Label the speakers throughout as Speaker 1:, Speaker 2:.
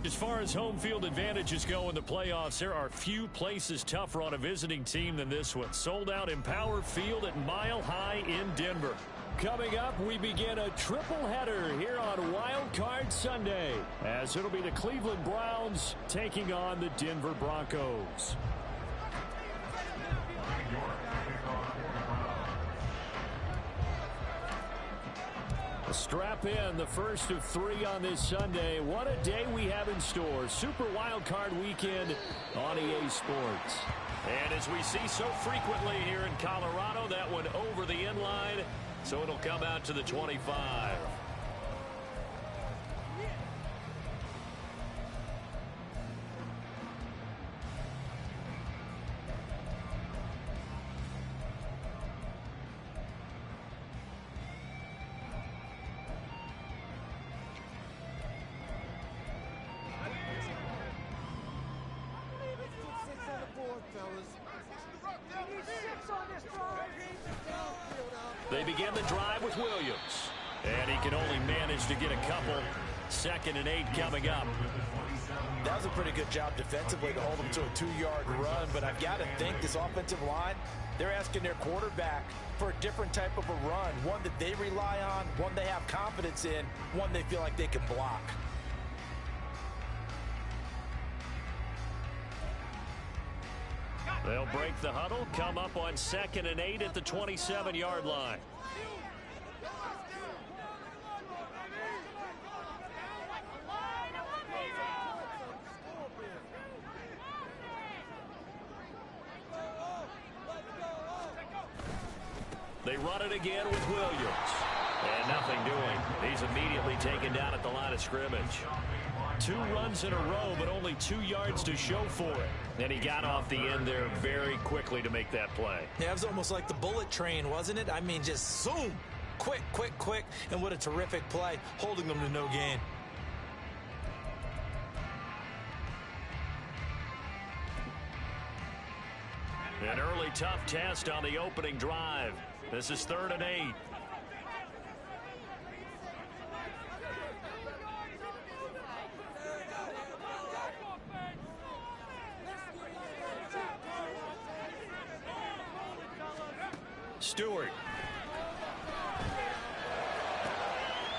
Speaker 1: As far as home field advantages go in the playoffs, there are few places tougher on a visiting team than this one. Sold out Empower Field at Mile High in Denver. Coming up, we begin a triple header here on Wild Card Sunday, as it'll be the Cleveland Browns taking on the Denver Broncos. Strap in, the first of 3 on this Sunday. What a day we have in store. Super Wild Card Weekend on EA Sports. And as we see so frequently here in Colorado, that one over the end line, so it'll come out to the 25. They begin the drive with Williams. And he can only manage to get a couple. 2nd and 8 coming up.
Speaker 2: That was a pretty good job defensively to hold them to a 2-yard run. But I've got to think this offensive line, they're asking their quarterback for a different type of a run. One that they rely on, one they have confidence in, one they feel like they can block.
Speaker 1: They'll break the huddle, come up on 2nd and 8 at the 27-yard line. They run it again with Williams. And nothing doing. He's immediately taken down at the line of scrimmage. 2 runs in a row, but only 2 yards to show for it. And he got off the end there very quickly to make that play.
Speaker 2: Yeah, it was almost like the bullet train, wasn't it? I mean, just zoom. Quick, quick, quick. And what a terrific play, holding them to no gain.
Speaker 1: An early tough test on the opening drive. This is 3rd and 8. Stewart.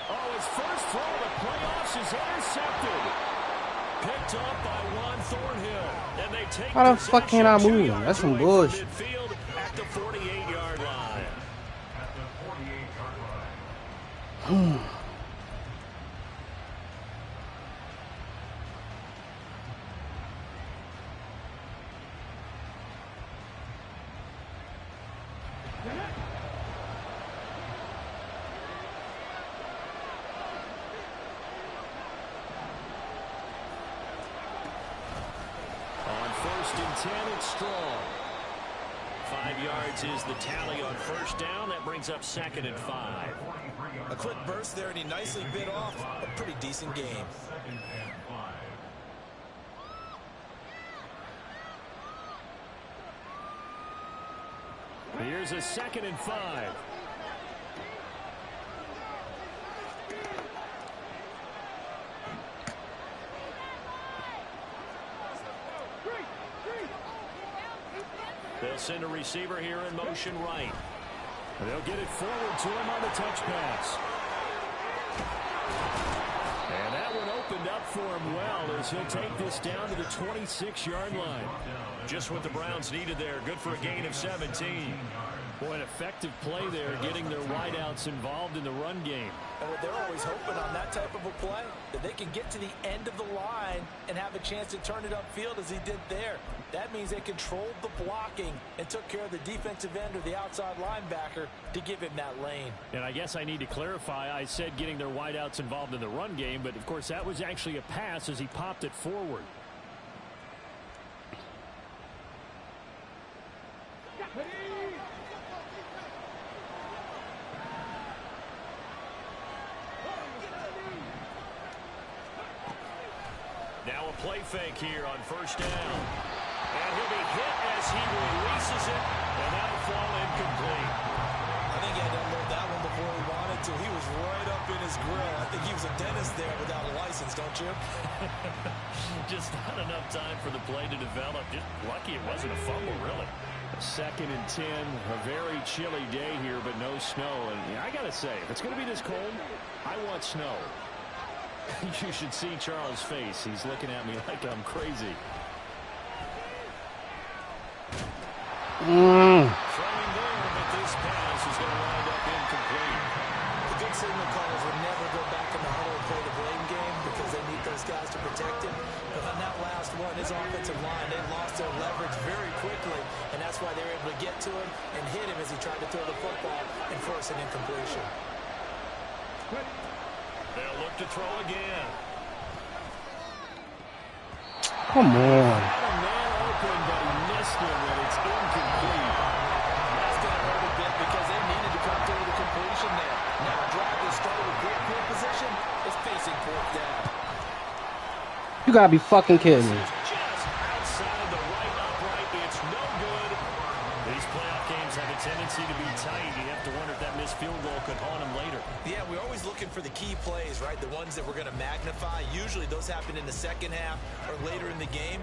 Speaker 1: Oh, his first throw of the playoffs is intercepted. Picked up by Juan Thornhill. And they take
Speaker 3: how the fuck can I move? That's some bullshit.
Speaker 1: At the 48-yard line. On 1st and 10, it's Strong. 5 yards is the tally on 1st down. That brings up 2nd and 5.
Speaker 2: A quick burst there, and he nicely bit off a pretty decent game.
Speaker 1: Here's a 2nd and 5. They'll send a receiver here in motion right. They'll get it forward to him on the touch pass. And that one opened up for him well as he'll take this down to the 26-yard line. Just what the Browns needed there. Good for a gain of 17. Boy, an effective play there, getting their wideouts involved in the run game.
Speaker 2: And they're always hoping on that type of a play, that they can get to the end of the line and have a chance to turn it upfield as he did there. That means they controlled the blocking and took care of the defensive end or the outside linebacker to give him that lane.
Speaker 1: And I guess I need to clarify, I said getting their wideouts involved in the run game, but of course that was actually a pass as he popped it forward. Now a play fake here on 1st down. And he'll be hit as he releases it, and that'll fall incomplete.
Speaker 2: I think he had to unload that one before he wanted dental. He was right up in his grill. I think he was a dentist there without a license, don't you?
Speaker 1: Just not enough time for the play to develop. Just lucky it wasn't a fumble, really. 2nd and 10, a very chilly day here, but no snow. And I got to say, if it's going to be this cold, I want snow. You should see Charles' face. He's looking at me like I'm crazy. Throwing there, but this pass is going to wind up incomplete.
Speaker 2: The good signal callers would never go back in the huddle and play the blame game because they need those guys to protect him. But on that last one, his offensive line, they lost their leverage very quickly, and that's why they were able to get to him and hit him as he tried to throw the football and force an incompletion.
Speaker 1: They'll look to throw again.
Speaker 3: Come on.
Speaker 1: Had a man open, but he missed him, and it's incomplete.
Speaker 2: That's going to hurt a bit because they needed to come through the completion there. Now a drive that started with great field position is facing 4th down.
Speaker 3: You gotta be fucking kidding me.
Speaker 1: Just outside the right upright. It's no good. These playoff games have a tendency to be tight. You have to wonder if that missed field goal could haunt him later.
Speaker 2: Yeah, we're always looking for the key plays, right? The ones that we're going to magnify. Usually those happen in the second half or later in the game.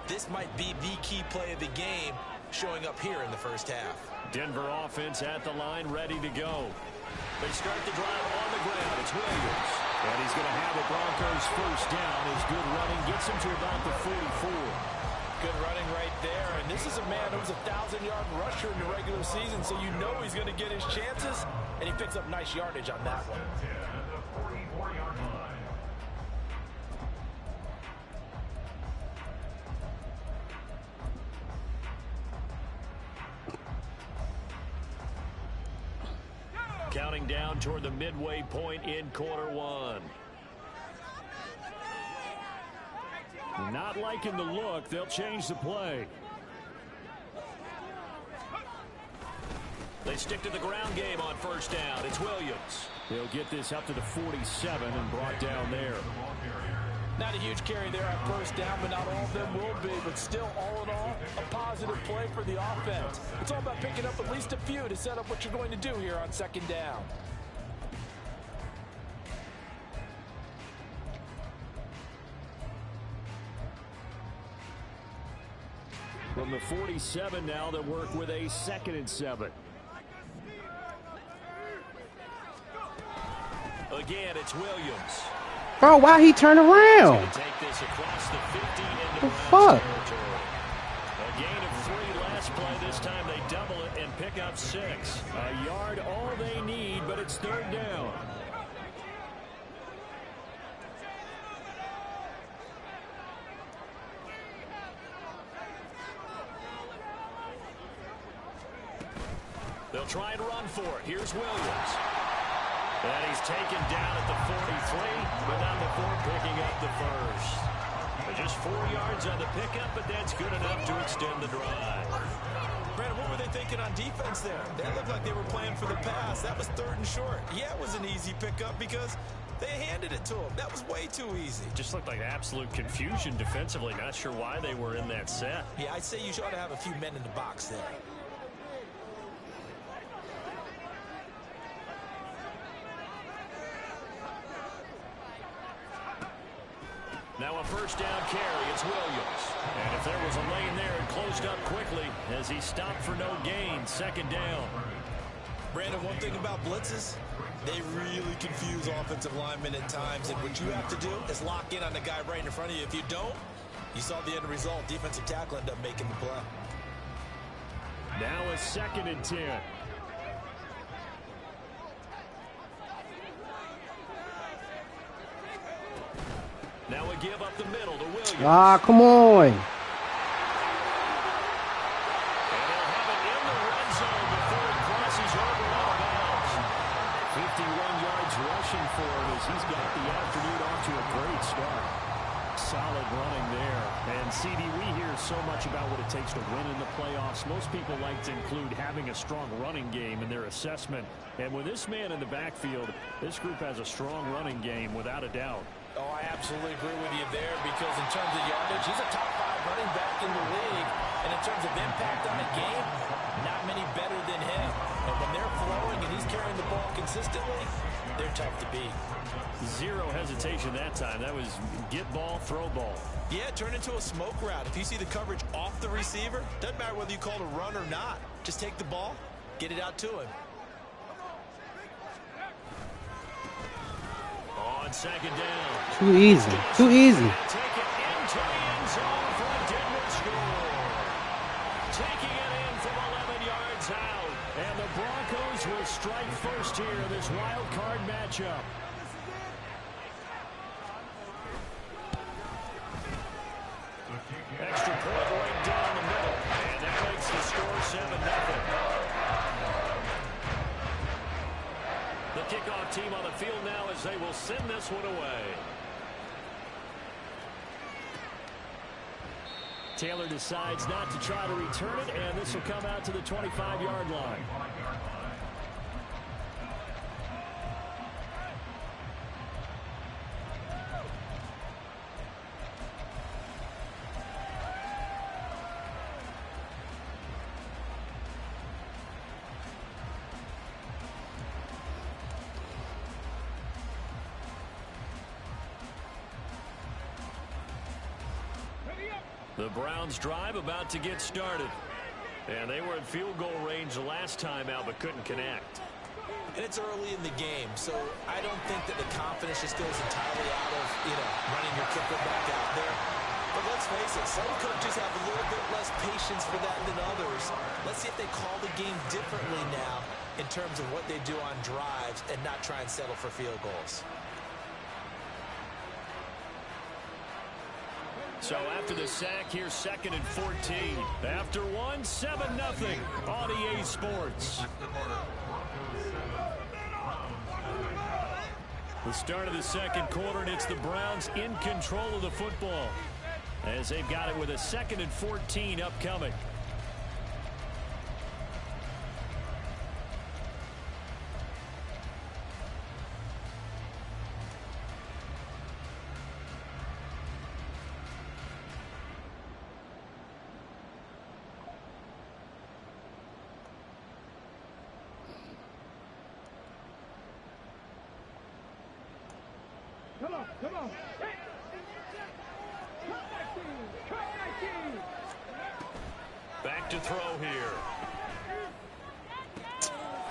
Speaker 2: This might be the key play of the game showing up here in the first half.
Speaker 1: Denver offense at the line, ready to go. They start the drive on the ground. It's Williams. And he's going to have a Broncos first down. His good running gets him to about the 44.
Speaker 2: Good running right there. And this is a man who was a 1,000-yard rusher in the regular season, so you know he's going to get his chances. And he picks up nice yardage on that one.
Speaker 1: Counting down toward the midway point in quarter 1. Not liking the look. They'll change the play. They stick to the ground game on first down. It's Williams. He'll get this up to the 47 and brought down there.
Speaker 2: Not a huge carry there on first down, but not all of them will be. But still, all in all, a positive play for the offense. It's all about picking up at least a few to set up what you're going to do here on second down.
Speaker 1: From the 47 now, they work with a 2nd and 7. Again, it's Williams.
Speaker 3: Bro, why he turn around?
Speaker 1: Take this across the 50 into
Speaker 3: the fuck?
Speaker 1: A gain of 3 last play. This time they double it and pick up 6. A yard all they need, but it's 3rd down. They'll try and run for it. Here's Williams. And he's taken down at the 43, but not before picking up the first. Just 4 yards on the pickup, but that's good enough to extend the drive.
Speaker 2: Brandon, what were they thinking on defense there? They looked like they were playing for the pass. That was 3rd and short. Yeah, it was an easy pickup because they handed it to him. That was way too easy.
Speaker 1: Just looked like absolute confusion defensively. Not sure why they were in that set.
Speaker 2: Yeah, I'd say you ought to have a few men in the box there.
Speaker 1: Now a first down carry. It's Williams. And if there was a lane there, it closed up quickly as he stopped for no gain. 2nd down.
Speaker 2: Brandon, one thing about blitzes, they really confuse offensive linemen at times. And what you have to do is lock in on the guy right in front of you. If you don't, you saw the end result. Defensive tackle ended up making the play.
Speaker 1: Now a 2nd and 10. Now a give up the middle to Williams.
Speaker 3: Ah, come on.
Speaker 1: And he'll have it in the red zone before it crosses over out of bounds. 51 yards rushing for him as he's got the afternoon off to a great start. Solid running there. And CD, we hear so much about what it takes to win in the playoffs. Most people like to include having a strong running game in their assessment. And with this man in the backfield, this group has a strong running game without a doubt.
Speaker 2: Oh, I absolutely agree with you there because in terms of yardage, he's a top 5 running back in the league. And in terms of impact on a game, not many better than him. And when they're flowing and he's carrying the ball consistently, they're tough to beat.
Speaker 1: Zero hesitation that time. That was get ball, throw ball.
Speaker 2: Yeah, turn into a smoke route. If you see the coverage off the receiver, doesn't matter whether you call it a run or not. Just take the ball, get it out to him.
Speaker 1: On second down.
Speaker 3: Too easy. Too easy.
Speaker 1: Take it into the end zone for a Denver score. Taking it in from 11 yards out. And the Broncos will strike first here in this wild card matchup. Extra point right down the middle. And that makes the score 7-0. The kickoff team on the field now as they will send this one away. Taylor decides not to try to return it, and this will come out to the 25-yard line. The Browns drive about to get started. And they were in field goal range the last time out but couldn't connect.
Speaker 2: And it's early in the game, so I don't think that the confidence just goes entirely out of, running your kicker back out there. But let's face it, some coaches have a little bit less patience for that than others. Let's see if they call the game differently now in terms of what they do on drives and not try and settle for field goals.
Speaker 1: So after the sack, here's 2nd and 14. After one, 7-0 on EA Sports. The start of the second quarter, and it's the Browns in control of the football as they've got it with a 2nd and 14 upcoming.
Speaker 4: Come on.
Speaker 1: Back to throw here.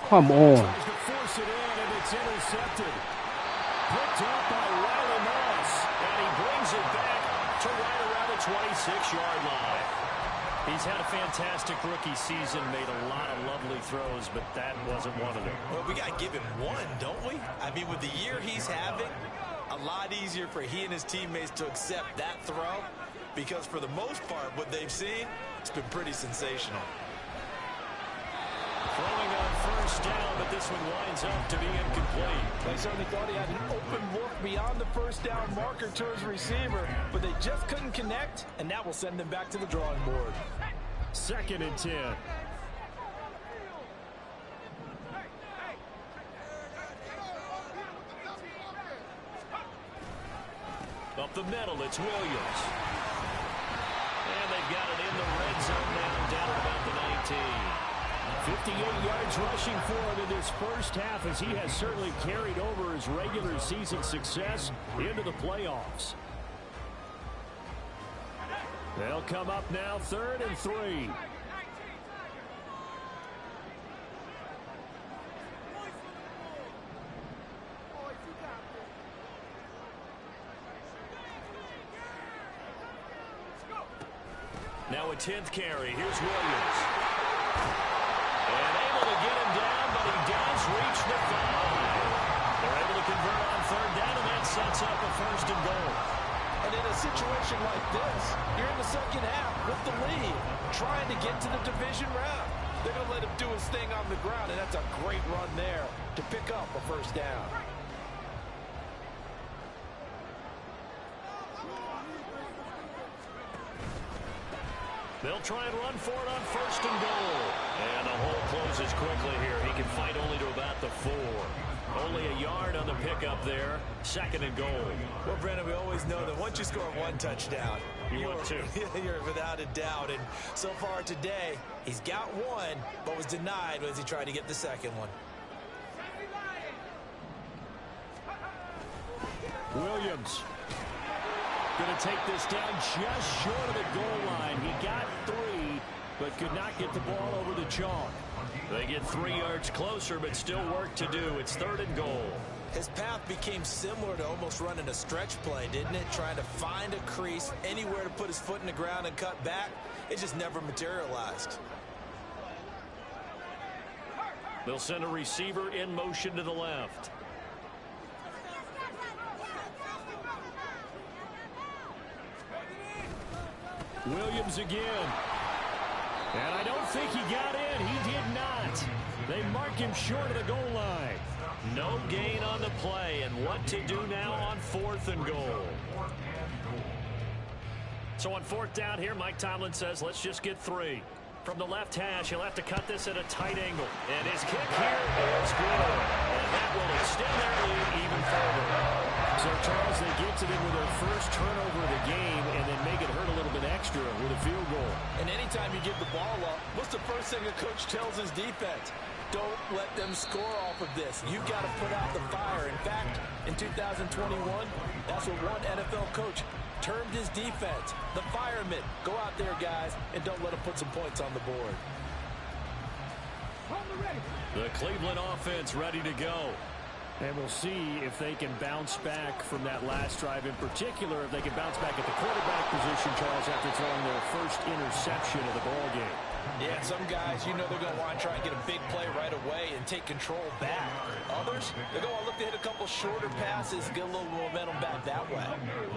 Speaker 3: Come on.
Speaker 1: Tries to force it in, and it's intercepted. Picked up by Riley Moss, and he brings it back to right around the 26-yard line. He's had a fantastic rookie season, made a lot of lovely throws, but that wasn't one of them.
Speaker 2: Well, we got to give him one, don't we? I mean, with the year he's having, a lot easier for he and his teammates to accept that throw because for the most part, what they've seen, it's been pretty sensational.
Speaker 1: Throwing on first down, but this one winds up to be incomplete.
Speaker 4: They certainly thought he had an open look beyond the first down marker to his receiver, but they just couldn't connect, and that will send them back to the drawing board.
Speaker 1: 2nd and 10. Up the middle, it's Williams. And they've got it in the red zone now, down at about the 19. 58 yards rushing for him in this first half, as he has certainly carried over his regular season success into the playoffs. They'll come up now 3rd and 3. Now a 10th carry. Here's Williams. And able to get him down, but he does reach the 5. They're able to convert on 3rd down, and that sets up a 1st and goal.
Speaker 4: And in a situation like this, you're in the second half with the lead, trying to get to the division round. They're going to let him do his thing on the ground, and that's a great run there to pick up a 1st down.
Speaker 1: They'll try and run for it on 1st and goal. And the hole closes quickly here. He can fight only to about the 4. Only a yard on the pickup there. 2nd and goal.
Speaker 2: Well, Brandon, we always know that once you score 1 touchdown,
Speaker 1: You want 2.
Speaker 2: You're without a doubt. And so far today, he's got 1, but was denied as he tried to get the 2nd one.
Speaker 1: Williams going to take this down just short of the goal line. He got 3, but could not get the ball over the chalk. They get 3 yards closer, but still work to do. It's 3rd and goal.
Speaker 2: His path became similar to almost running a stretch play, didn't it? Trying to find a crease, anywhere to put his foot in the ground and cut back. It just never materialized.
Speaker 1: They'll send a receiver in motion to the left. Williams again. And I don't think he got in. He did not. They mark him short of the goal line. No gain on the play. And what to do now on 4th and goal. So on 4th down here, Mike Tomlin says, let's just get 3. From the left hash, he'll have to cut this at a tight angle. And his kick here is good. And that will extend their lead even further. So, Charles, they get to them with their first turnover of the game and then make it hurt a little bit extra with a field goal.
Speaker 2: And anytime you give the ball up, what's the first thing a coach tells his defense? Don't let them score off of this. You've got to put out the fire. In fact, in 2021, that's what one NFL coach termed his defense. The firemen. Go out there, guys, and don't let them put some points on the board.
Speaker 1: The Cleveland offense ready to go. And we'll see if they can bounce back from that last drive. In particular, if they can bounce back at the quarterback position, Charles, after throwing their first interception of the ball game.
Speaker 2: Yeah, some guys, you know they're going to want to try and get a big play right away and take control back. Others, they're going to look to hit a couple shorter passes, get a little momentum back that way.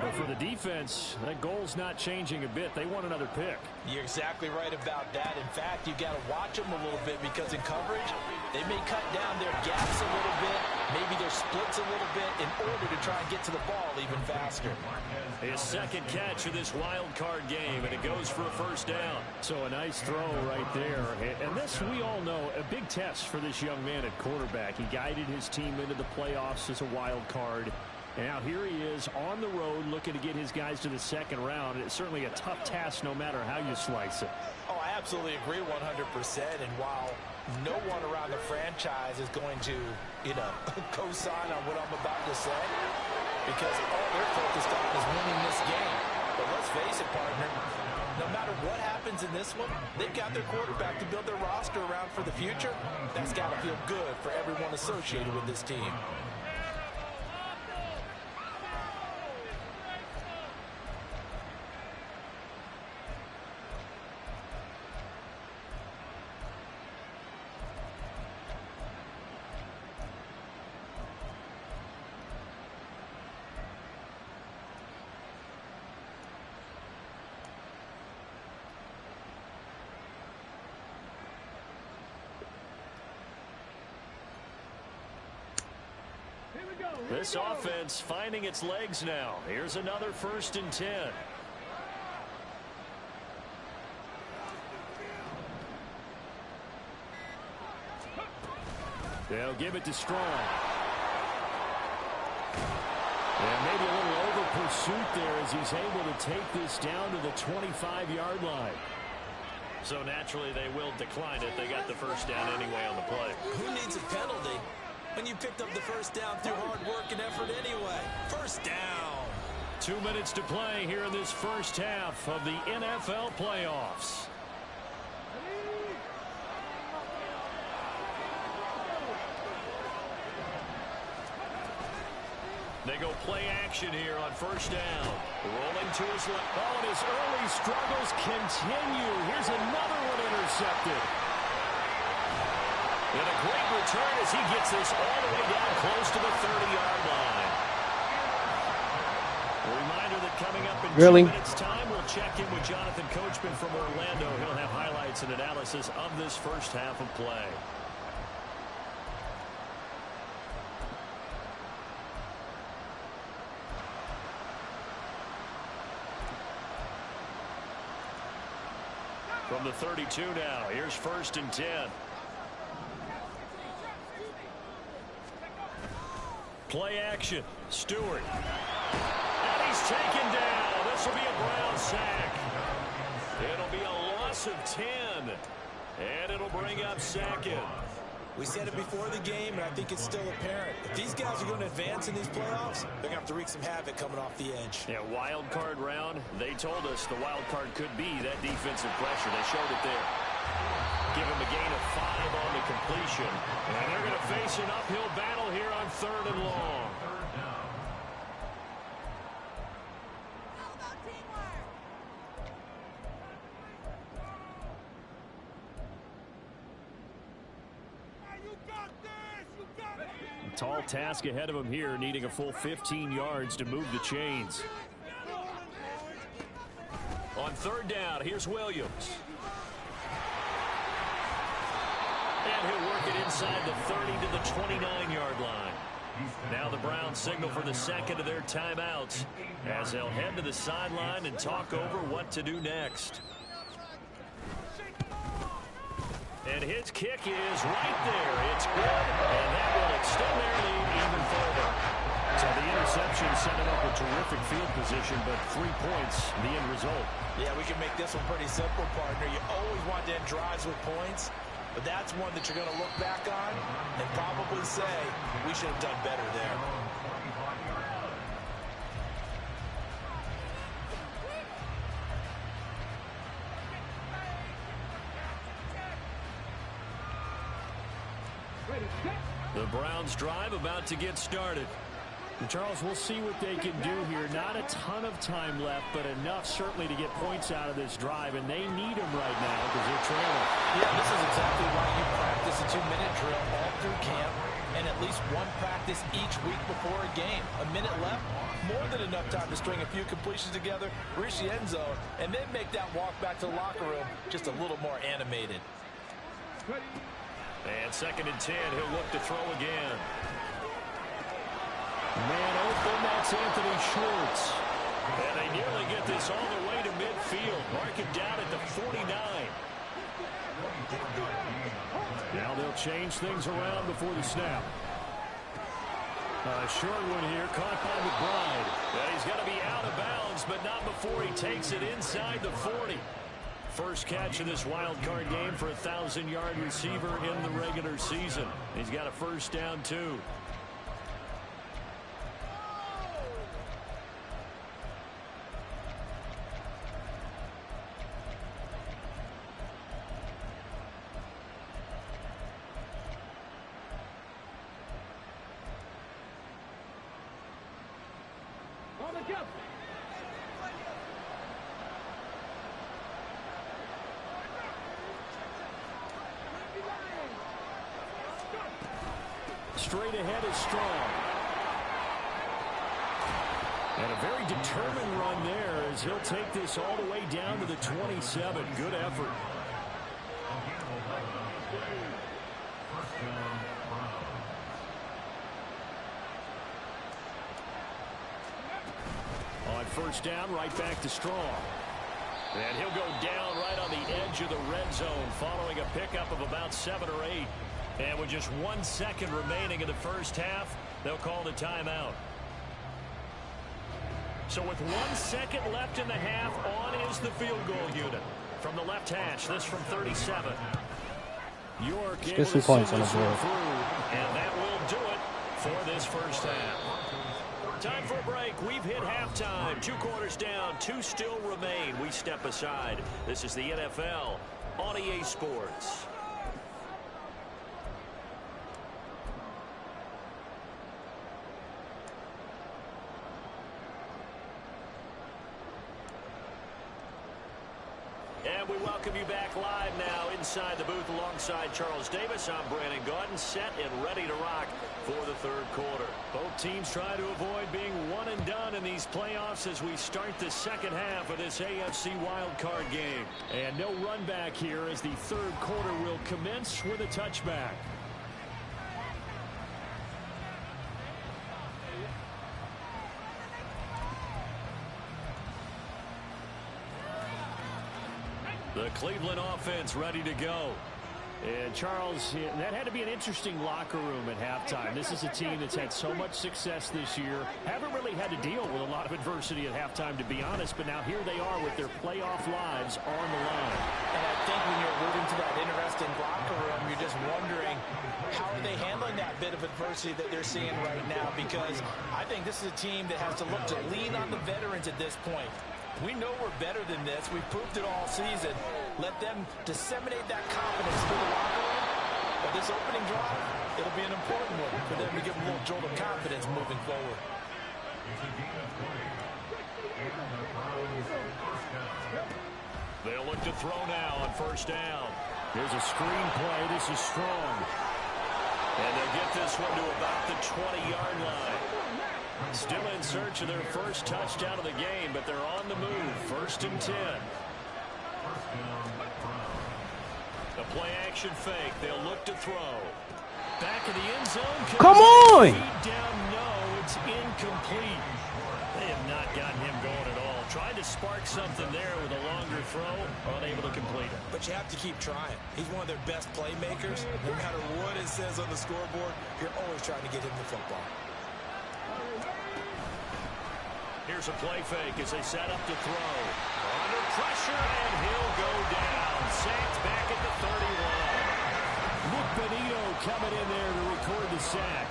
Speaker 1: But for the defense, that goal's not changing a bit. They want another pick.
Speaker 2: You're exactly right about that. In fact, you've got to watch them a little bit because in coverage, they may cut down their gaps a little bit, maybe their splits a little bit in order to try and get to the ball even faster.
Speaker 1: His 2nd catch of this wild card game, and it goes for a first down. So a nice throw right there. And this, we all know, a big test for this young man at quarterback. He guided his team into the playoffs as a wild card. And now here he is on the road looking to get his guys to the 2nd round. It's certainly a tough task no matter how you slice it.
Speaker 2: Oh, I absolutely agree 100%. And while no one around the franchise is going to, co-sign on what I'm about to say, because all they're focused on is winning this game. But let's face it, partner, no matter what happens in this one, they've got their quarterback to build their roster around for the future. That's got to feel good for everyone associated with this team.
Speaker 1: This offense finding its legs now. Here's another 1st and 10. They'll give it to Strong. And maybe a little over pursuit there as he's able to take this down to the 25-yard line. So naturally they will decline it. They got the first down anyway on the play.
Speaker 2: Who needs a penalty when you picked up the first down through hard work and effort anyway? First down.
Speaker 1: 2 minutes to play here in this first half of the NFL playoffs. They go play action here on first down. Rolling to his left. Oh, and his early struggles continue. Here's another one intercepted. And a great return as he gets this all the way down close to the 30-yard line. A reminder that coming up in 2 minutes' time, we'll check in with Jonathan Coachman from Orlando. He'll have highlights and analysis of this first half of play. From the 32 now, here's 1st and 10. Play action. Stewart. And he's taken down. This will be a Brown sack. It'll be a loss of 10. And it'll bring up second.
Speaker 2: We said it before the game, and I think it's still apparent. If these guys are going to advance in these playoffs, they're going to have to wreak some havoc coming off the edge.
Speaker 1: Yeah, wild card round. They told us the wild card could be that defensive pressure. They showed it there. Give him a gain of 5 on the completion. And they're going to face an uphill battle here on 3rd and long. Tall task ahead of him here, needing a full 15 yards to move the chains. On 3rd down, here's Williams. And he'll work it inside the 30 to the 29-yard line. Now the Browns signal for the second of their timeouts as they'll head to the sideline and talk over what to do next. And his kick is right there. It's good, and that will extend their lead even further. So the interception set him up a terrific field position, but 3 points, the end result.
Speaker 2: Yeah, we can make this one pretty simple, partner. You always want to end drives with points, but that's one that you're going to look back on and probably say, we should have done better there.
Speaker 1: The Browns drive about to get started. And Charles, we'll see what they can do here. Not a ton of time left, but enough certainly to get points out of this drive, and they need them right now because they're trailing.
Speaker 4: Yeah, this is exactly why you practice a 2-minute drill all through camp and at least one practice each week before a game. A minute left, more than enough time to string a few completions together, reach the end zone, and then make that walk back to the locker room just a little more animated.
Speaker 1: And 2nd and 10, he'll look to throw again. Man open, that's Anthony Schwartz. And they nearly get this all the way to midfield. Mark it down at the 49. Now they'll change things around before the snap. A short one here, caught by McBride. And he's going to be out of bounds, but not before he takes it inside the 40. First catch of this wild card game for a 1,000-yard receiver in the regular season. He's got a first down, too. Straight ahead is Strong. And a very determined run there as he'll take this all the way down to the 27. Good effort. On first down, right back to Strong. And he'll go down right on the edge of the red zone following a pickup of about 7 or 8. And with just 1 second remaining in the first half, they'll call the timeout. So with 1 second left in the half, on is the field goal unit. From the left hash, this from 37. York able
Speaker 3: get some
Speaker 1: to
Speaker 3: points
Speaker 1: see
Speaker 3: on the
Speaker 1: this
Speaker 3: board.
Speaker 1: one through, and that will do it for this first half. Time for a break. We've hit halftime. 2 quarters down, 2 still remain. We step aside. This is the NFL on EA Sports. And we welcome you back live now inside the booth alongside Charles Davis. I'm Brandon Gaudin, set and ready to rock for the 3rd quarter. Both teams try to avoid being one and done in these playoffs as we start the second half of this AFC wildcard game. And no run back here as the 3rd quarter will commence with a touchback. The Cleveland offense ready to go. And Charles, that had to be an interesting locker room at halftime. This is a team that's had so much success this year. Haven't really had to deal with a lot of adversity at halftime, to be honest. But now here they are with their playoff lives on the line.
Speaker 2: And I think when you're alluding to that interesting locker room, you're just wondering, how are they handling that bit of adversity that they're seeing right now? Because I think this is a team that has to look to lean on the veterans at this point. We know we're better than this. We've proved it all season. Let them disseminate that confidence through the locker room. But this opening drive, it'll be an important one for them to give them a little jolt of confidence moving forward.
Speaker 1: They'll look to throw now on first down. Here's a screen play. This is strong. And they'll get this one to about the 20-yard line. Still in search of their first touchdown of the game, but they're on the move. 1st and 10. A play-action fake. They'll look to throw. Back in the end zone.
Speaker 3: Come on!
Speaker 1: Down, no, it's incomplete. They have not gotten him going at all. Tried to spark something there with a longer throw, unable to complete it.
Speaker 2: But you have to keep trying. He's one of their best playmakers. No matter what it says on the scoreboard, you're always trying to get him the football.
Speaker 1: Here's a play fake as they set up to throw. Under pressure, and he'll go down. Sacked back at the 31. Nick Benito coming in there to record the sack.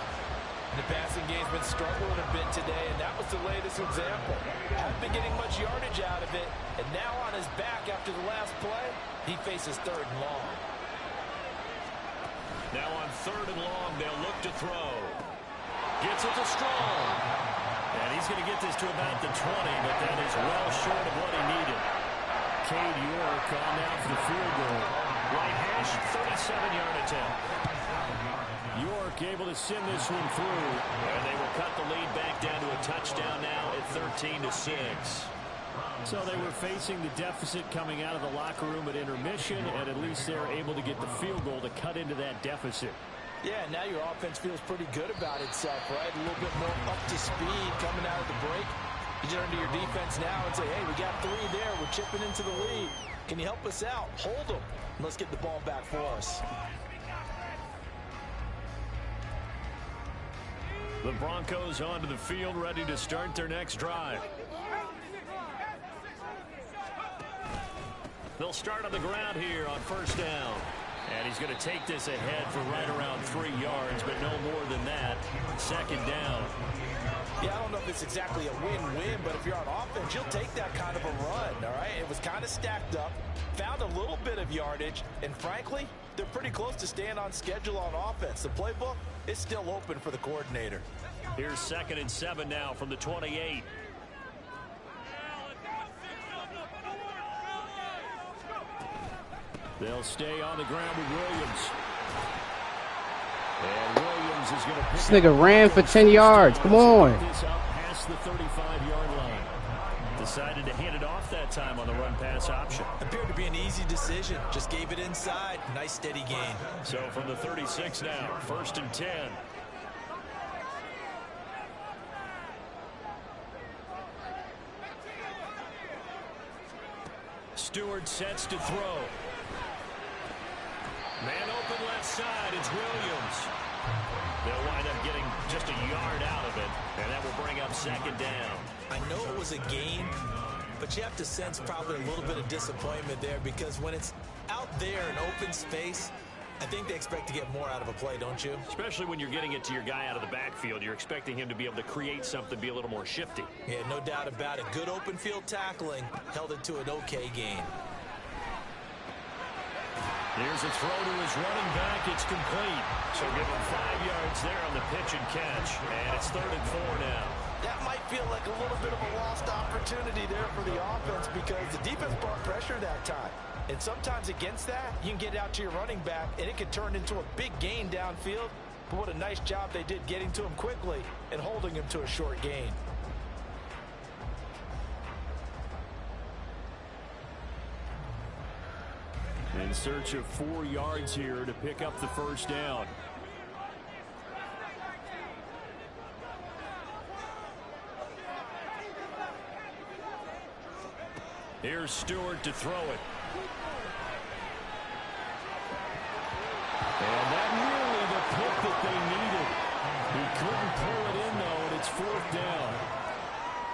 Speaker 2: The passing game's been struggling a bit today, and that was the latest example. Hasn't been getting much yardage out of it, and now on his back after the last play, he faces 3rd and long.
Speaker 1: Now on 3rd and long, they'll look to throw. Gets it to Strong. And he's going to get this to about the 20, but that is well short of what he needed. Cade York on now for the field goal. Right hash, 37-yard attempt. York able to send this one through, and they will cut the lead back down to a touchdown now at 13-6. So they were facing the deficit coming out of the locker room at intermission, and at least they're able to get the field goal to cut into that deficit.
Speaker 2: Yeah, now your offense feels pretty good about itself, right? A little bit more up to speed coming out of the break. You turn to your defense now and say, hey, we got 3 there. We're chipping into the lead. Can you help us out? Hold them. And let's get the ball back for us.
Speaker 1: The Broncos onto the field, ready to start their next drive. They'll start on the ground here on first down. And he's going to take this ahead for right around 3 yards, but no more than that. 2nd down.
Speaker 2: Yeah, I don't know if it's exactly a win-win, but if you're on offense, you'll take that kind of a run, all right? It was kind of stacked up, found a little bit of yardage, and frankly, they're pretty close to staying on schedule on offense. The playbook is still open for the coordinator.
Speaker 1: Here's 2nd and 7 now from the 28. They'll stay on the ground with Williams. And Williams is going to pick
Speaker 3: This nigga ran for 10 yards. Come on.
Speaker 1: This up past the 35-yard line. Decided to hand it off that time on the run-pass option.
Speaker 2: Appeared to be an easy decision. Just gave it inside. Nice steady gain.
Speaker 1: So from the 36 now, 1st and 10. Stewart sets to throw. Man open left side, it's Williams. They'll wind up getting just a yard out of it, and that will bring up 2nd down.
Speaker 2: I know it was a gain, but you have to sense probably a little bit of disappointment there because when it's out there in open space, I think they expect to get more out of a play, don't you?
Speaker 1: Especially when you're getting it to your guy out of the backfield. You're expecting him to be able to create something, be a little more shifty.
Speaker 2: Yeah, no doubt about it. Good open field tackling held it to an okay gain.
Speaker 1: Here's a throw to his running back. It's complete. So give him 5 yards there on the pitch and catch. And it's 3rd and 4 now.
Speaker 2: That might feel like a little bit of a lost opportunity there for the offense because the defense brought pressure that time. And sometimes against that, you can get out to your running back, and it could turn into a big gain downfield. But what a nice job they did getting to him quickly and holding him to a short gain.
Speaker 1: In search of 4 yards here to pick up the first down. Here's Stewart to throw it. it's 4th down.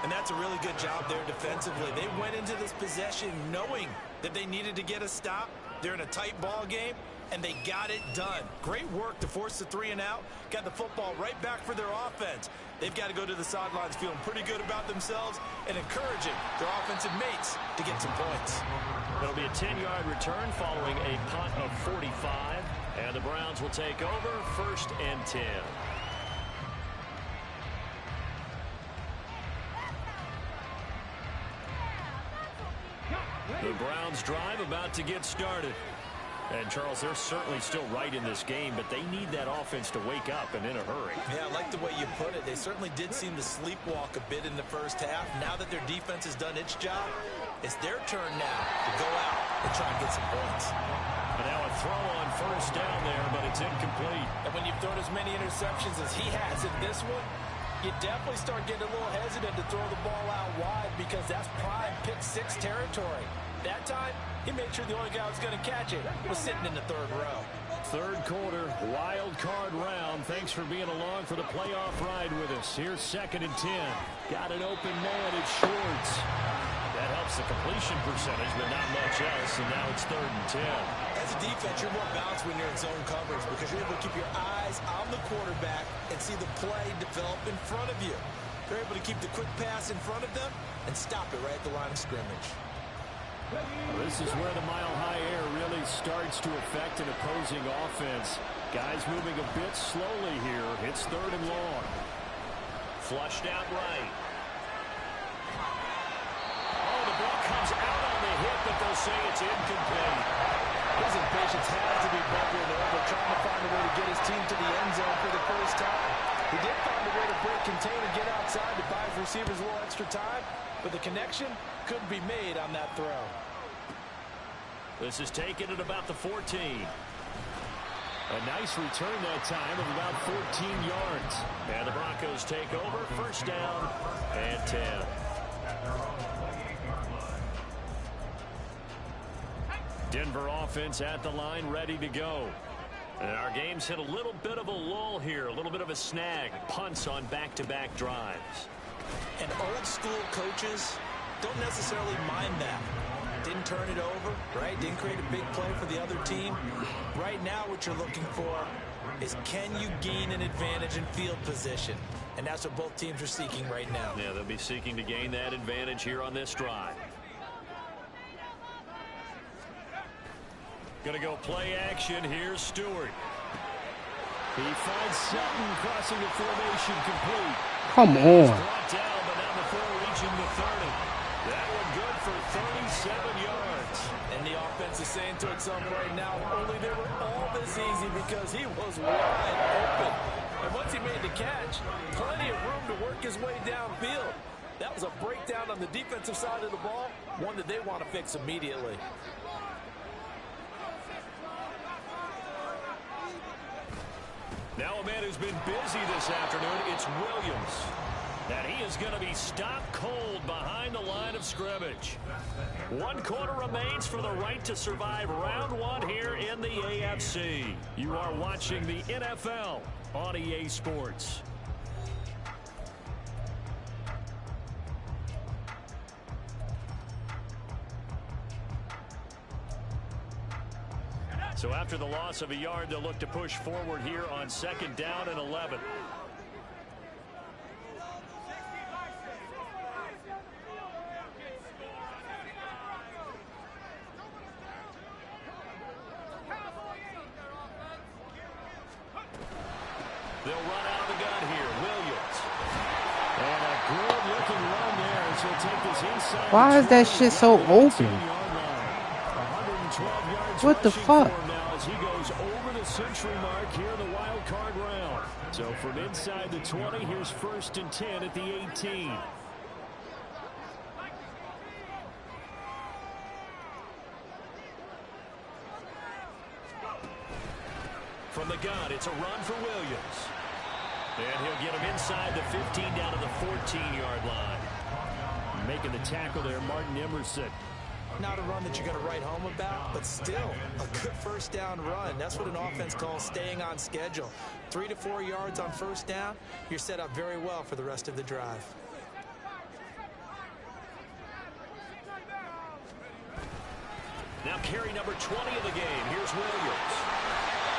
Speaker 2: And that's a really good job there defensively. They went into this possession knowing that they needed to get a stop. They're in a tight ball game, and they got it done. Great work to force the 3 and out. Got the football right back for their offense. They've got to go to the sidelines feeling pretty good about themselves and encouraging their offensive mates to get some points.
Speaker 1: It'll be a 10-yard return following a punt of 45. And the Browns will take over 1st and 10. The Browns drive about to get started. And, Charles, they're certainly still right in this game, but they need that offense to wake up and in a hurry.
Speaker 2: Yeah, I like the way you put it. They certainly did seem to sleepwalk a bit in the first half. Now that their defense has done its job, it's their turn now to go out and try and get some points.
Speaker 1: And now a throw on 1st down there, but it's incomplete.
Speaker 2: And when you've thrown as many interceptions as he has in this one, you definitely start getting a little hesitant to throw the ball out wide because that's prime pick-6 territory. That time, he made sure the only guy who was going to catch it was sitting in the 3rd row.
Speaker 1: 3rd quarter, wild card round. Thanks for being along for the playoff ride with us. Here's 2nd and 10. Got an open man. It's Schwartz. That helps the completion percentage, but not much else. And now it's 3rd and 10.
Speaker 2: As a defense, you're more balanced when you're in zone coverage because you're able to keep your eyes on the quarterback and see the play develop in front of you. They're able to keep the quick pass in front of them and stop it right at the line of scrimmage.
Speaker 1: This is where the mile-high air really starts to affect an opposing offense. Guys moving a bit slowly here. It's 3rd and long. Flushed out right. Oh, the ball comes out on the hit, but they'll say it's incomplete.
Speaker 4: His impatience has to be bubbling over, trying to find a way to get his team to the end zone for the first time. He did find a way to break contain and get outside to buy his receivers a little extra time, but the connection couldn't be made on that throw.
Speaker 1: This is taken at about the 14. A nice return that time of about 14 yards. And the Broncos take over, 1st down and 10. Denver offense at the line, ready to go. And our game's hit a little bit of a lull here, a little bit of a snag. Punts on back-to-back drives.
Speaker 2: And old school coaches don't necessarily mind that. Didn't turn it over, right? Didn't create a big play for the other team. Right now what you're looking for is can you gain an advantage in field position? And that's what both teams are seeking right now.
Speaker 1: Yeah, they'll be seeking to gain that advantage here on this drive. Going to go play action. Here's Stewart. He finds Sutton crossing the formation complete.
Speaker 3: Come on.
Speaker 1: Brought down, but not before reaching the 30. That one good for 37 yards.
Speaker 2: And the offense is saying to itself right now, only they were all this easy because he was wide open. And once he made the catch, plenty of room to work his way downfield. That was a breakdown on the defensive side of the ball, one that they want to fix immediately.
Speaker 1: Now a man who's been busy this afternoon, it's Williams. And he is going to be stopped cold behind the line of scrimmage. 1 quarter remains for the right to survive round 1 here in the AFC. You are watching the NFL on EA Sports. So after the loss of a yard, they'll look to push forward here on 2nd down and 11. They'll run out of the gun here. Williams. And a good-looking run there as he'll take this inside.
Speaker 3: Why is that shit so open? What the fuck?
Speaker 1: Now as he goes over the century mark here in the wild card round. So from inside the 20, here's 1st and 10 at the 18. From the gun, it's a run for Williams. And he'll get him inside the 15 down to the 14-yard line. Making the tackle there, Martin Emerson.
Speaker 2: Not a run that you're going to write home about, but still a good first down run. That's what an offense calls staying on schedule. 3 to 4 yards on first down, you're set up very well for the rest of the drive.
Speaker 1: Now carry number 20 of the game. Here's Williams.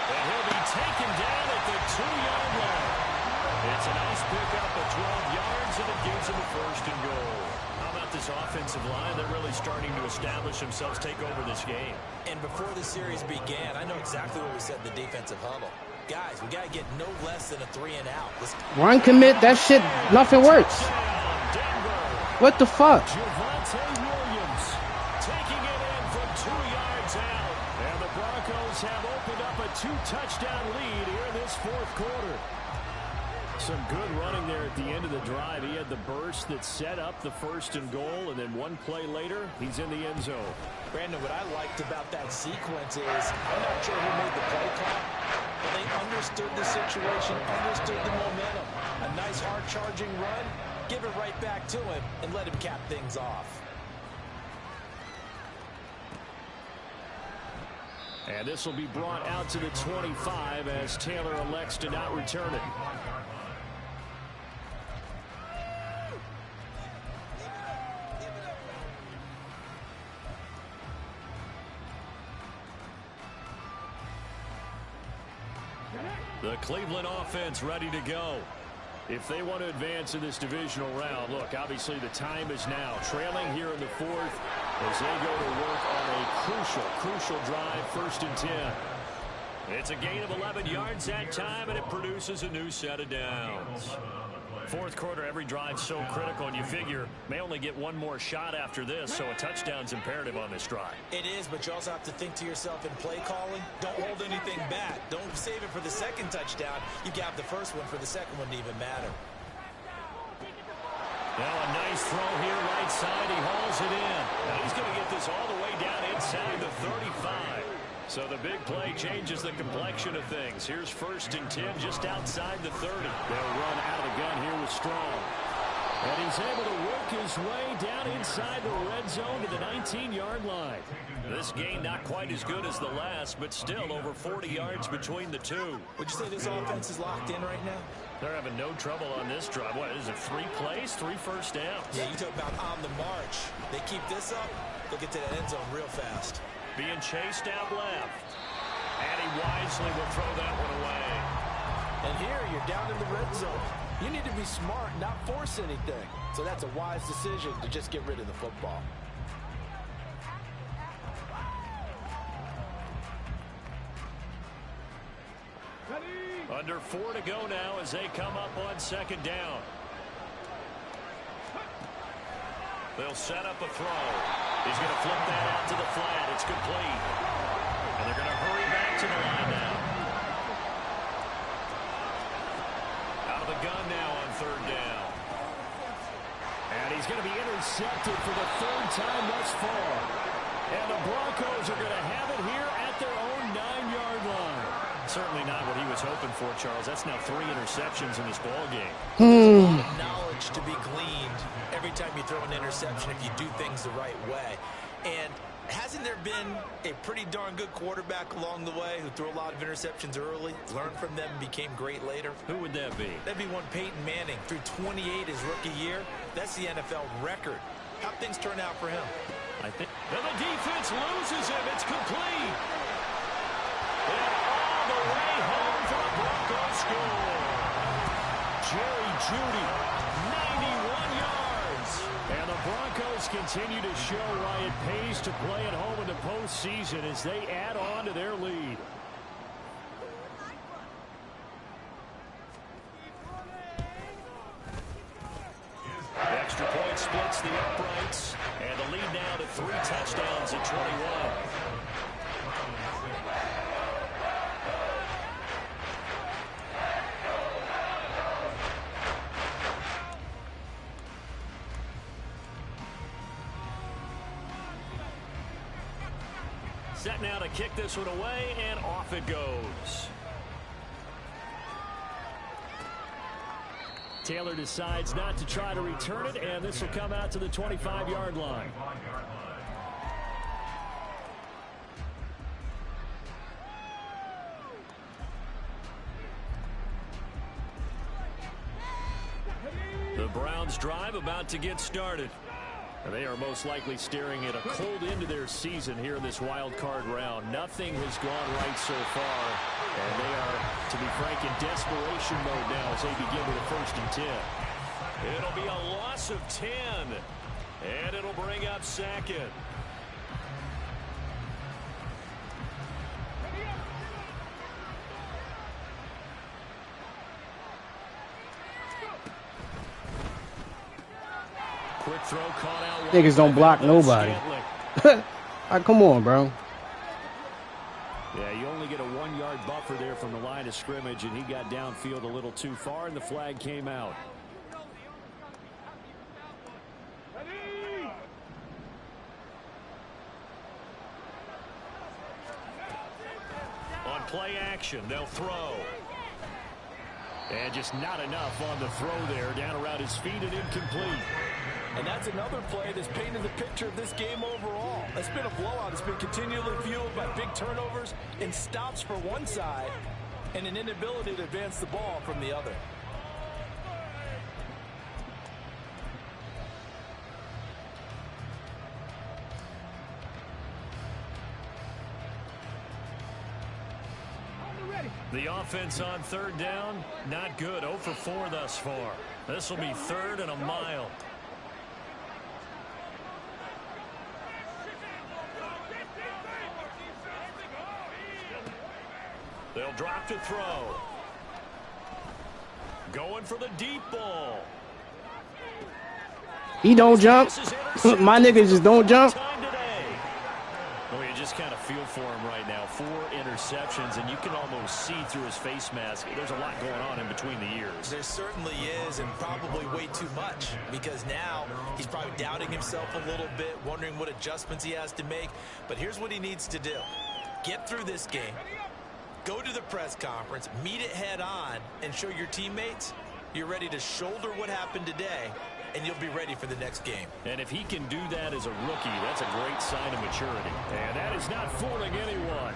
Speaker 1: And he'll be taken down at the 2-yard line. It's a nice pickup of 12 yards, and it gives him a first and goal. How about this offensive line? They're really starting to establish themselves, take over this game.
Speaker 2: And before the series began, I know exactly what we said in the defensive huddle. Guys, we got to get no less than a 3-and-out.
Speaker 3: Run commit, that shit, nothing works. What the fuck?
Speaker 1: Javonte Williams taking it in from 2 yards out. And the Broncos have opened up a 2-touchdown lead here in this fourth quarter. Some good running there at the end of the drive. He had the burst that set up the first and goal, and then one play later, he's in the end zone.
Speaker 2: Brandon, what I liked about that sequence is, I'm not sure who made the play call, but they understood the situation, understood the momentum. A nice hard-charging run, give it right back to him, and let him cap things off.
Speaker 1: And this will be brought out to the 25 as Taylor elects to not return it. The Cleveland offense ready to go. If they want to advance in this divisional round, look, obviously the time is now. Trailing here in the fourth as they go to work on a crucial drive, 1st and 10. It's a gain of 11 yards that time, and it produces a new set of downs. Fourth quarter, every drive so critical, and you figure may only get one more shot after this, so a touchdown's imperative on this drive.
Speaker 2: It is, but you also have to think to yourself in play calling, don't hold anything back. Don't save it for the second touchdown. You got the first one for the second one to even matter.
Speaker 1: Now a nice throw here right side. He hauls it in. Now he's going to get this all the way down inside the 35. So the big play changes the complexion of things. Here's 1st and 10 just outside the 30. They'll run out of the gun here with Strong. And he's able to work his way down inside the red zone to the 19-yard line. This game not quite as good as the last, but still over 40 yards between the two.
Speaker 2: Would you say this offense is locked in right now?
Speaker 1: They're having no trouble on this drive. What is it, 3 plays, 3 first downs?
Speaker 2: Yeah, you talk about on the march. They keep this up, they'll get to the end zone real fast.
Speaker 1: Being chased out left. And he wisely will throw that one away.
Speaker 4: And here you're down in the red zone. You need to be smart, not force anything. So that's a wise decision to just get rid of the football.
Speaker 1: Under 4 to go now as they come up on 2nd down. They'll set up a throw. He's going to flip that out to the flat. It's complete. And they're going to hurry back to the line now. Out of the gun now on 3rd down. And he's going to be intercepted for the 3rd time thus far. And the Broncos are going to have it here at their own 9-yard line. Certainly not what he was hoping for, Charles. That's now 3 interceptions in this ball game.
Speaker 2: There's a lot of knowledge to be gleaned every time you throw an interception if you do things the right way. And hasn't there been a pretty darn good quarterback along the way who threw a lot of interceptions early, learned from them, and became great later?
Speaker 1: Who would that be?
Speaker 2: That'd be one Peyton Manning. Threw 28 his rookie year. That's the NFL record. How'd things turn out for him?
Speaker 1: I think. And the defense loses him. It's complete. And all the way home for the Broncos score. Jerry Jeudy, 91 yards. And the Broncos continue to show why it pays to play at home in the postseason as they add on to their lead. Extra point splits the uprights, and the lead now to 3 touchdowns at 21. Set now to kick this one away, and off it goes. Taylor decides not to try to return it, and this will come out to the 25-yard line. Browns drive about to get started. They are most likely staring at a cold end to their season here in this wild card round. Nothing has gone right so far, and they are, to be frank, in desperation mode now as they begin with a 1st and 10. It'll be a loss of 10, and it'll bring up 2nd. Quick throw caught out.
Speaker 3: Niggas don't block nobody. Right, come on, bro.
Speaker 1: Yeah, you only get a 1-yard buffer there from the line of scrimmage, and he got downfield a little too far, and the flag came out. On play action, they'll throw. And just not enough on the throw there. Down around his feet and incomplete.
Speaker 2: And that's another play that's painted the picture of this game overall. It's been a blowout. It's been continually fueled by big turnovers and stops for one side and an inability to advance the ball from the other.
Speaker 1: The offense on 3rd down, not good. 0 for 4 thus far. This will be 3rd and a mile. They'll drop to throw. Going for the deep ball.
Speaker 3: He don't jump. My niggas just don't jump.
Speaker 1: Well, you just kind of feel for him right now. 4 interceptions, and you can almost see through his face mask. There's a lot going on in between the ears.
Speaker 2: There certainly is, and probably way too much, because now he's probably doubting himself a little bit, wondering what adjustments he has to make. But here's what he needs to do. Get through this game, go to the press conference, meet it head on, and show your teammates you're ready to shoulder what happened today, and you'll be ready for the next game.
Speaker 1: And if he can do that as a rookie, that's a great sign of maturity. And that is not fooling anyone.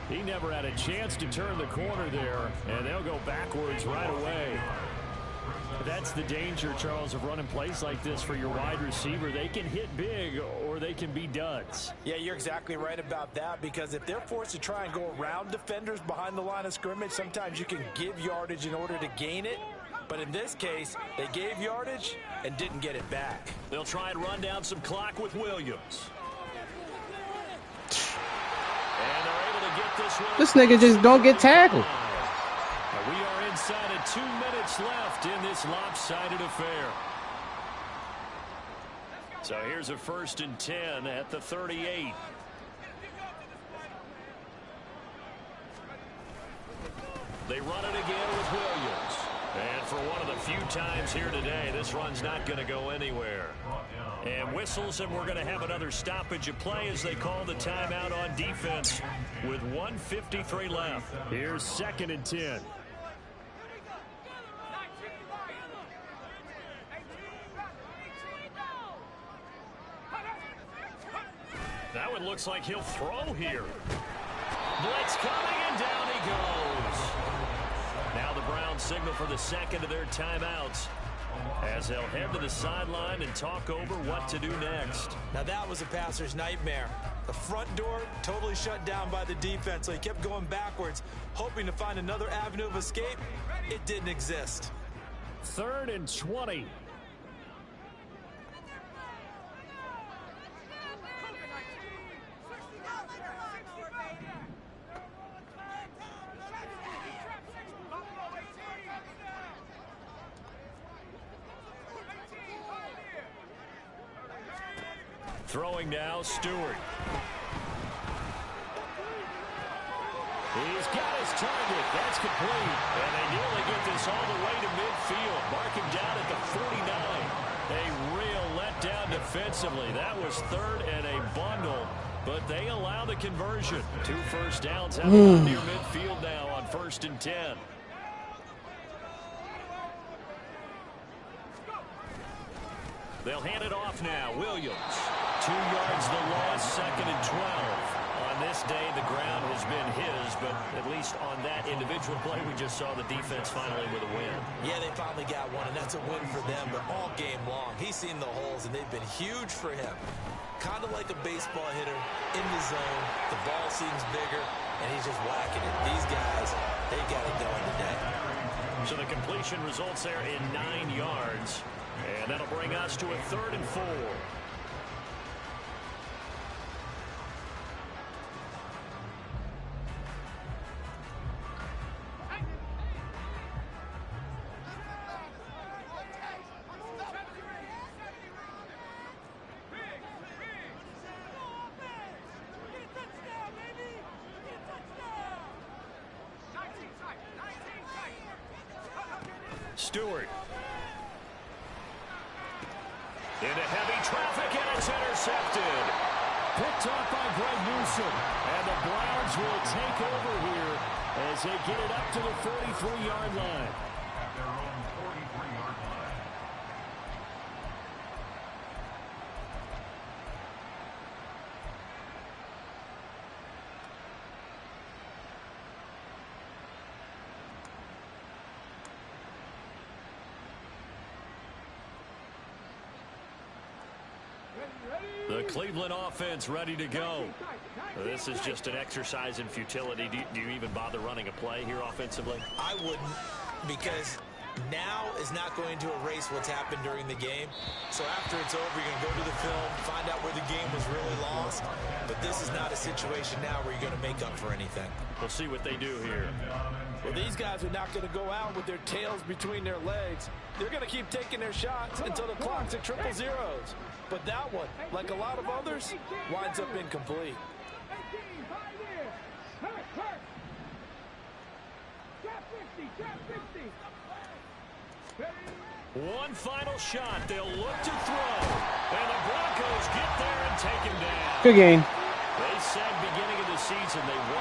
Speaker 1: He never had a chance to turn the corner there, and they'll go backwards right away. That's the danger, Charles, of running plays like this for your wide receiver. They can hit big or they can be duds.
Speaker 2: Yeah, you're exactly right about that, because if they're forced to try and go around defenders behind the line of scrimmage, sometimes you can give yardage in order to gain it. But in this case, they gave yardage and didn't get it back.
Speaker 1: They'll try and run down some clock with Williams. And they're able to get this one.
Speaker 3: This nigga just don't get tackled.
Speaker 1: We are inside of 2 minutes left in this lopsided affair. So here's a 1st and 10 at the 38. They run it again with Williams. And for one of the few times here today, this run's not going to go anywhere. And whistles, and we're going to have another stoppage of play as they call the timeout on defense with 1:53 left. Here's 2nd and 10. That one looks like he'll throw here. Blitz coming, and down he goes. Now the Browns signal for the 2nd of their timeouts as they'll head to the sideline and talk over what to do next.
Speaker 2: Now that was a passer's nightmare. The front door totally shut down by the defense, so he kept going backwards, hoping to find another avenue of escape. It didn't exist.
Speaker 1: 3rd and 20. Throwing now, Stewart. He's got his target. That's complete. And they nearly get this all the way to midfield. Mark him down at the 49. A real letdown defensively. That was 3rd and a bundle, but they allow the conversion. 2 first downs out near midfield now on 1st and 10. They'll hand it off now. Williams. 2 yards the loss, 2nd and 12. On on this day, the ground has been his, but at least on that individual play, we just saw the defense finally with a win.
Speaker 2: Yeah, they finally got one, and that's a win for them, but all game long, he's seen the holes, and they've been huge for him. Kind of like a baseball hitter in the zone. The ball seems bigger, and he's just whacking it. These guys, they got it going today.
Speaker 1: So the completion results there in 9 yards, and that'll bring us to a 3rd and 4. Stewart. Into heavy traffic, and it's intercepted. Picked off by Greg Newsome. And the Browns will take over here as they get it up to the 43-yard line.
Speaker 5: At their own 43-yard line.
Speaker 1: The Cleveland offense ready to go. This is just an exercise in futility. Do you even bother running a play here offensively?
Speaker 2: I wouldn't, because now is not going to erase what's happened during the game. So after it's over, you're going to go to the film, find out where the game was really lost. But this is not a situation now where you're going to make up for anything.
Speaker 1: We'll see what they do here.
Speaker 4: Well, these guys are not going to go out with their tails between their legs. They're going to keep taking their shots until the clock's at 000. But that one, like a lot of others, winds up incomplete.
Speaker 1: One final shot. They'll look to throw. And the Broncos get there and take him down.
Speaker 3: Good game.
Speaker 1: They said beginning of the season they wanted